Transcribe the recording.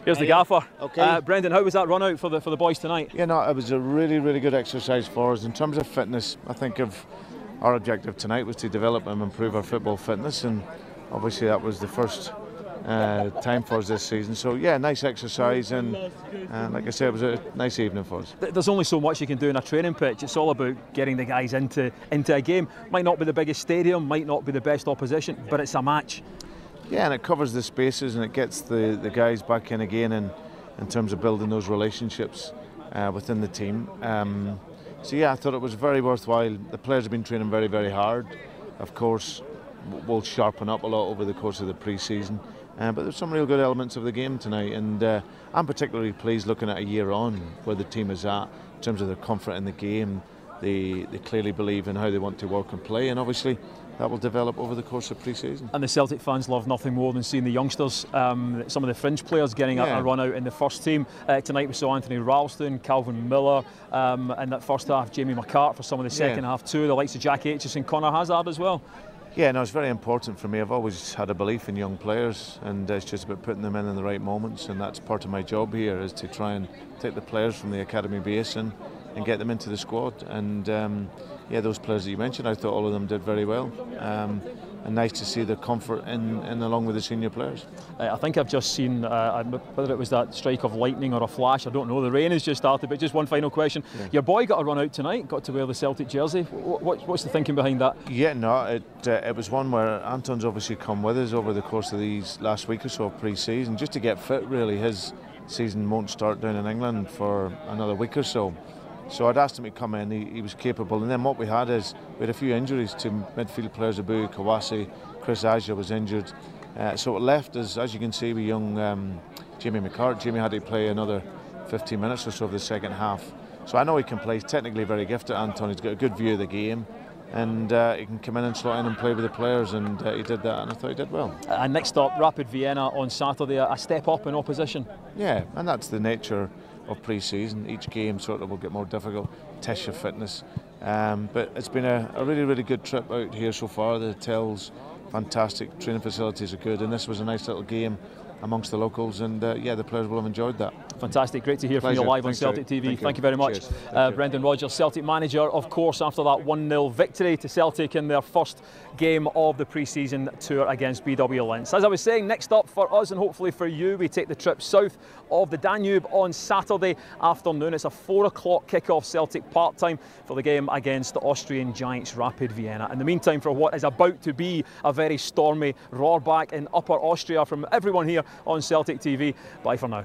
Here's the gaffer. Okay. Brendan, how was that run out for the boys tonight? Yeah, no, it was a really good exercise for us. In terms of fitness, I think our objective tonight was to develop and improve our football fitness, and obviously that was the first time for us this season. So yeah, nice exercise, and like I said, it was a nice evening for us. There's only so much you can do in a training pitch. It's all about getting the guys into a game. Might not be the biggest stadium, might not be the best opposition, but it's a match. Yeah, and it covers the spaces and it gets the guys back in again, and in terms of building those relationships within the team. So yeah, I thought it was very worthwhile. The players have been training very hard. Of course, we'll sharpen up a lot over the course of the pre-season. But there's some real good elements of the game tonight, and I'm particularly pleased looking at a year on where the team is at in terms of their comfort in the game. They clearly believe in how they want to work and play, and obviously that will develop over the course of pre-season. And the Celtic fans love nothing more than seeing the youngsters, some of the fringe players getting a run out in the first team. Tonight we saw Anthony Ralston, Calvin Miller, and that first half Jamie McCart for some of the second half too, the likes of Jack Aitchison, Connor Hazard as well. Yeah, no, it's very important for me. I've always had a belief in young players, and it's just about putting them in the right moments, and that's part of my job here, is to try and take the players from the academy base and get them into the squad. And yeah, those players that you mentioned, I thought all of them did very well. And nice to see the comfort in along with the senior players. I think I've just seen whether it was that strike of lightning or a flash, I don't know, the rain has just started. But just one final question, your boy got a run out tonight, got to wear the Celtic jersey. What's the thinking behind that? Yeah, no, it was one where Anton's obviously come with us over the course of these last week or so of pre-season, just to get fit really. His season won't start down in England for another week or so. So I'd asked him to come in, he was capable, and then what we had is we had a few injuries to midfield players. Abu Kawasi, Chris Aja was injured, so it left us, as you can see, with young Jamie McCart. Jamie had to play another 15 minutes or so of the second half. So I know he can play. He's technically very gifted, Anton. He's got a good view of the game, and he can come in and slot in and play with the players, and he did that, and I thought he did well. And next up, Rapid Vienna on Saturday, a step up in opposition. Yeah, and that's the nature of pre-season. Each game sort of will get more difficult, test your fitness, but it's been a really good trip out here so far. The hotel's fantastic, training facilities are good, and this was a nice little game amongst the locals, and yeah, the players will have enjoyed that. Fantastic, great to hear from you live on Celtic TV. Thank you very much. Brendan Rodgers, Celtic manager, of course, after that 1-0 victory to Celtic in their first game of the pre-season tour against BW Linz. As I was saying, next up for us and hopefully for you, we take the trip south of the Danube on Saturday afternoon. It's a 4 o'clock kick-off Celtic part-time for the game against the Austrian giants Rapid Vienna. In the meantime, for what is about to be a very stormy roar back in Upper Austria, from everyone here on Celtic TV, bye for now.